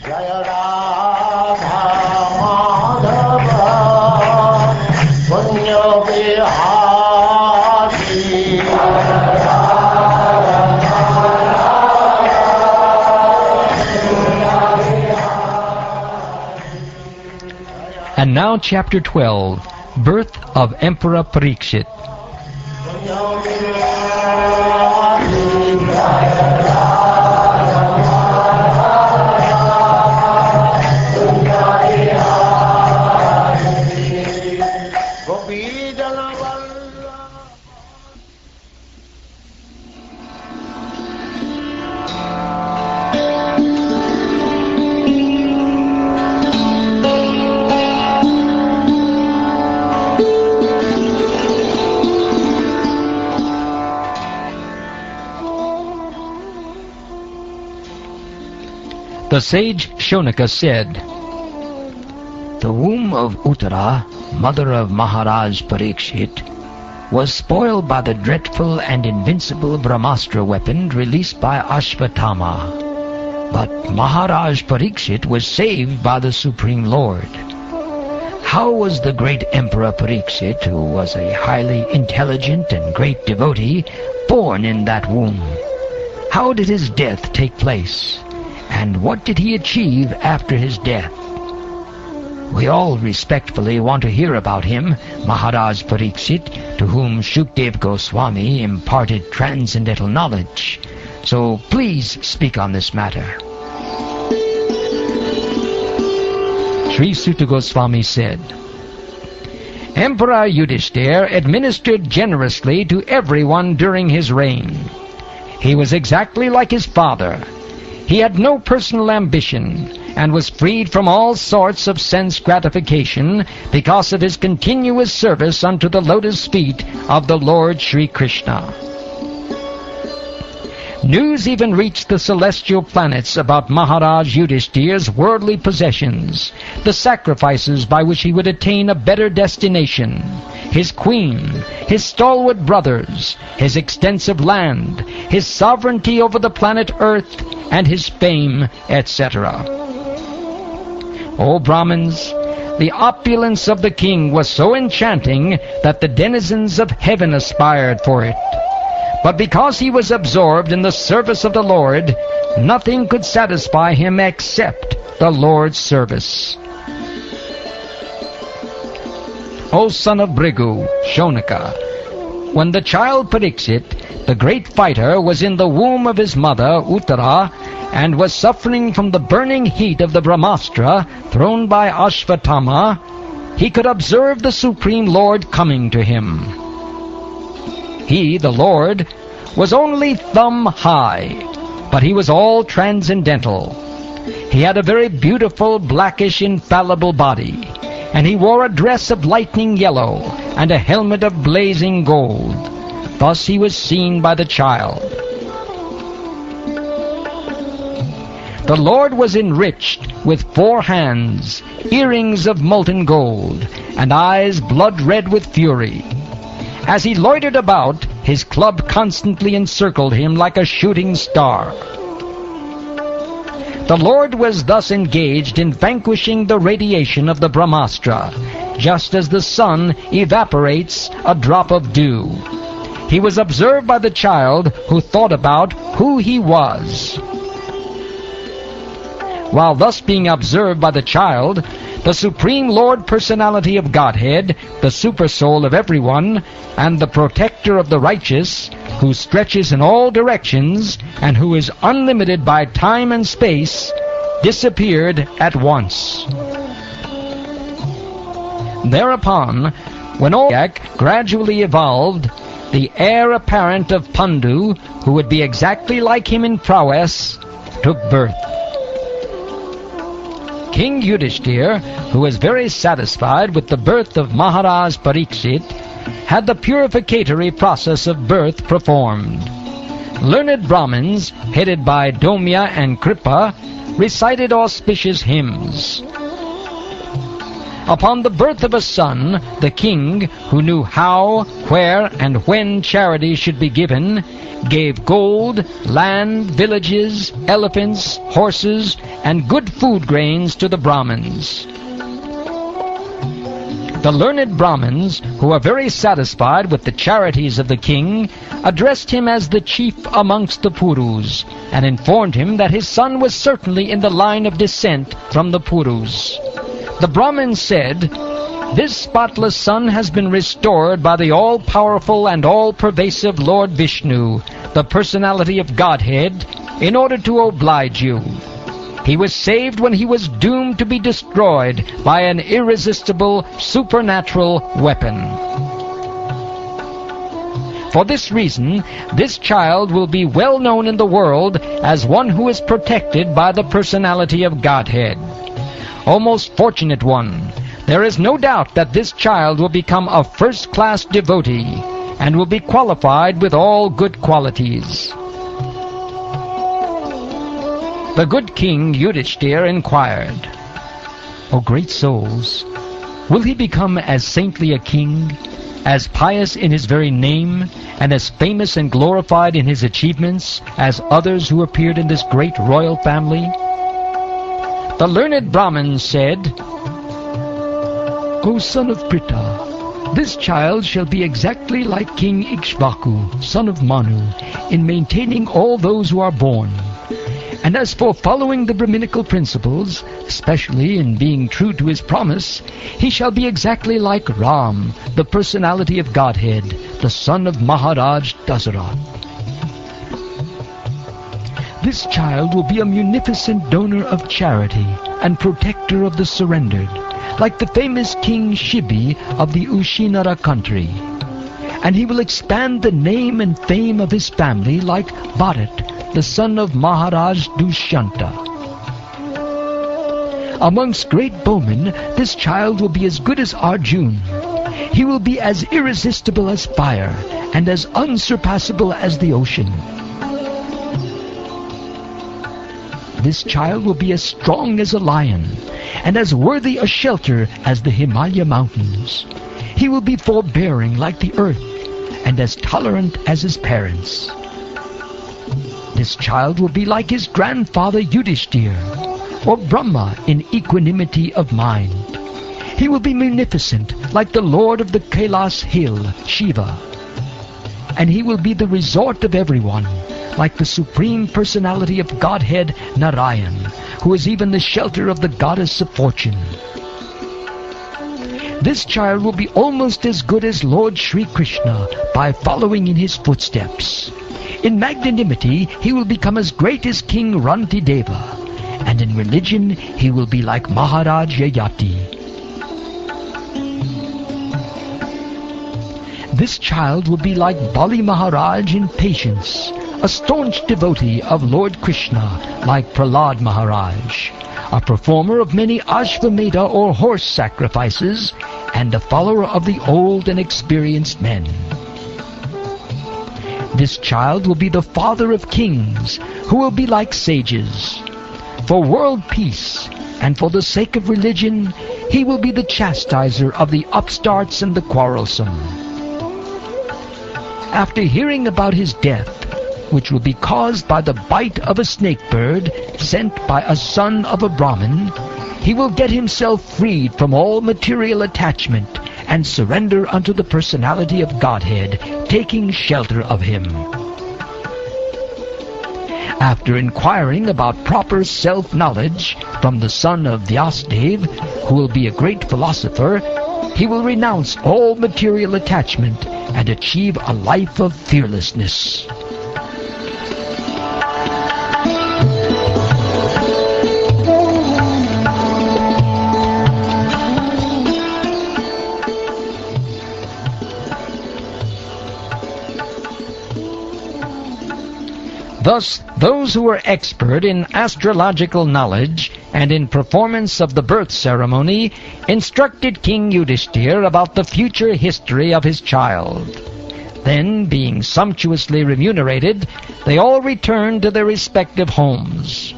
Jaya Radha Madhava Punya Vihari. And now chapter 12, Birth of Emperor Pariksit. The sage Shonaka said, "The womb of Uttara, mother of Maharaj Pariksit, was spoiled by the dreadful and invincible Brahmastra weapon released by Ashvatthama. But Maharaj Pariksit was saved by the Supreme Lord. How was the great Emperor Pariksit, who was a highly intelligent and great devotee, born in that womb? How did his death take place? And what did he achieve after his death? We all respectfully want to hear about him, Maharaj Pariksit, to whom Shukdev Goswami imparted transcendental knowledge. So please speak on this matter." Sri Sutta Goswami said, "Emperor Yudhishthira administered generously to everyone during his reign. He was exactly like his father. He had no personal ambition and was freed from all sorts of sense gratification because of his continuous service unto the lotus feet of the Lord Sri Krishna. News even reached the celestial planets about Maharaj Yudhishthira's worldly possessions, the sacrifices by which he would attain a better destination, his queen, his stalwart brothers, his extensive land, his sovereignty over the planet Earth, and his fame, etc. O Brahmins, the opulence of the king was so enchanting that the denizens of heaven aspired for it. But because he was absorbed in the service of the Lord, nothing could satisfy him except the Lord's service. O son of Bhrigu, Shonaka, when the child Pariksit, the great fighter, was in the womb of his mother, Uttara, and was suffering from the burning heat of the Brahmastra thrown by Ashvatthama, he could observe the Supreme Lord coming to him. He, the Lord, was only thumb high, but he was all transcendental. He had a very beautiful, blackish, infallible body, and he wore a dress of lightning yellow and a helmet of blazing gold. Thus he was seen by the child. The Lord was enriched with 4 hands, earrings of molten gold, and eyes blood-red with fury. As he loitered about, his club constantly encircled him like a shooting star. The Lord was thus engaged in vanquishing the radiation of the Brahmastra, just as the sun evaporates a drop of dew. He was observed by the child, who thought about who he was. While thus being observed by the child, the Supreme Lord Personality of Godhead, the Supersoul of everyone, and the Protector of the righteous, who stretches in all directions, and who is unlimited by time and space, disappeared at once. Thereupon, when all gradually evolved, the heir apparent of Pandu, who would be exactly like him in prowess, took birth. King Yudhishthira, who was very satisfied with the birth of Maharaj Pariksit, had the purificatory process of birth performed. Learned Brahmins, headed by Domya and Kripa, recited auspicious hymns. Upon the birth of a son, the king, who knew how, where, and when charity should be given, gave gold, land, villages, elephants, horses, and good food grains to the Brahmins. The learned Brahmins, who were very satisfied with the charities of the king, addressed him as the chief amongst the Purus, and informed him that his son was certainly in the line of descent from the Purus. The Brahmins said, "This spotless son has been restored by the all-powerful and all-pervasive Lord Vishnu, the personality of Godhead, in order to oblige you. He was saved when he was doomed to be destroyed by an irresistible supernatural weapon. For this reason, this child will be well known in the world as one who is protected by the personality of Godhead. O most fortunate one, there is no doubt that this child will become a first-class devotee and will be qualified with all good qualities." The good king Yudhishthir inquired, "O great souls, will he become as saintly a king, as pious in his very name, and as famous and glorified in his achievements as others who appeared in this great royal family?" The learned Brahmin said, "O son of Pritha, this child shall be exactly like King Ikshvaku, son of Manu, in maintaining all those who are born. And as for following the Brahminical principles, especially in being true to his promise, he shall be exactly like Ram, the personality of Godhead, the son of Maharaj Dasarath. This child will be a munificent donor of charity and protector of the surrendered, like the famous King Shibi of the Ushinara country. And he will expand the name and fame of his family like Bharat, the son of Maharaj Dushyanta. Amongst great bowmen, this child will be as good as Arjun. He will be as irresistible as fire, and as unsurpassable as the ocean. This child will be as strong as a lion, and as worthy a shelter as the Himalaya mountains. He will be forbearing like the earth, and as tolerant as his parents. This child will be like his grandfather Yudhishthir, or Brahma in equanimity of mind. He will be munificent like the lord of the Kailas hill, Shiva. And he will be the resort of everyone, like the supreme personality of Godhead Narayan, who is even the shelter of the goddess of fortune. This child will be almost as good as Lord Sri Krishna by following in his footsteps. In magnanimity, he will become as great as King Rantideva, and in religion, he will be like Maharaj Yayati. This child will be like Bali Maharaj in patience, a staunch devotee of Lord Krishna, like Prahlad Maharaj, a performer of many Ashvamedha or horse sacrifices, and a follower of the old and experienced men. This child will be the father of kings, who will be like sages. For world peace, and for the sake of religion, he will be the chastiser of the upstarts and the quarrelsome. After hearing about his death, which will be caused by the bite of a snake bird sent by a son of a Brahmin, he will get himself freed from all material attachment and surrender unto the personality of Godhead, taking shelter of him. After inquiring about proper self-knowledge from the son of Vyasdev, who will be a great philosopher, he will renounce all material attachment and achieve a life of fearlessness. Thus, those who were expert in astrological knowledge and in performance of the birth ceremony instructed King Yudhishthir about the future history of his child. Then, being sumptuously remunerated, they all returned to their respective homes.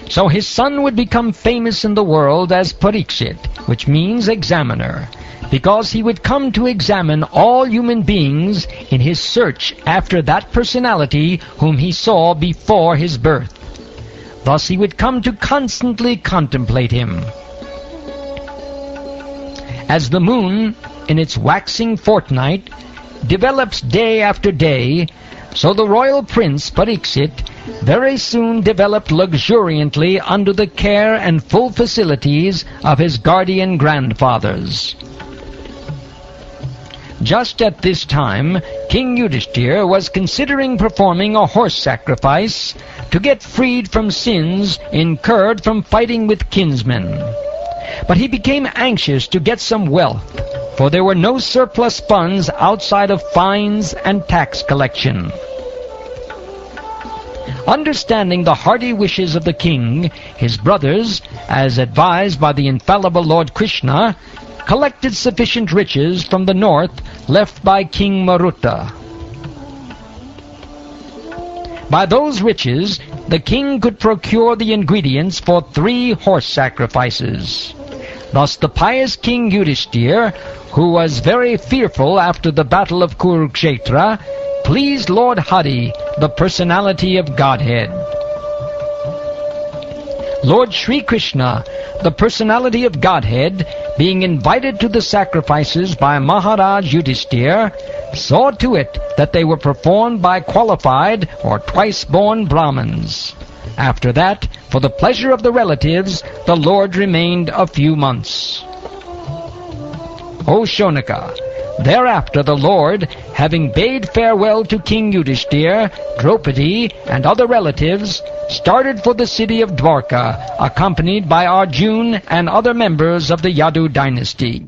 So his son would become famous in the world as Pariksit, which means examiner, because he would come to examine all human beings in his search after that personality whom he saw before his birth. Thus he would come to constantly contemplate him. As the moon, in its waxing fortnight, develops day after day, so the royal prince Pariksit very soon developed luxuriantly under the care and full facilities of his guardian grandfathers. Just at this time, King Yudhishthira was considering performing a horse sacrifice to get freed from sins incurred from fighting with kinsmen. But he became anxious to get some wealth, for there were no surplus funds outside of fines and tax collection. Understanding the hearty wishes of the king, his brothers, as advised by the infallible Lord Krsna, collected sufficient riches from the north left by King Maruta. By those riches, the king could procure the ingredients for 3 horse sacrifices. Thus the pious King Yudhishthira, who was very fearful after the battle of Kurukshetra, pleased Lord Hari, the personality of Godhead. Lord Sri Krishna, the personality of Godhead, being invited to the sacrifices by Maharaj Yudhishthira, saw to it that they were performed by qualified or twice-born Brahmins. After that, for the pleasure of the relatives, the Lord remained a few months. O Shonaka, thereafter the Lord, having bade farewell to King Yudhishthira, Draupadi, and other relatives, started for the city of Dwarka, accompanied by Arjun and other members of the Yadu dynasty.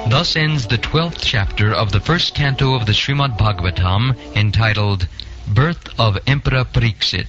Thus ends the 12th chapter of the first canto of the Srimad Bhagavatam, entitled Birth of Emperor Pariksit.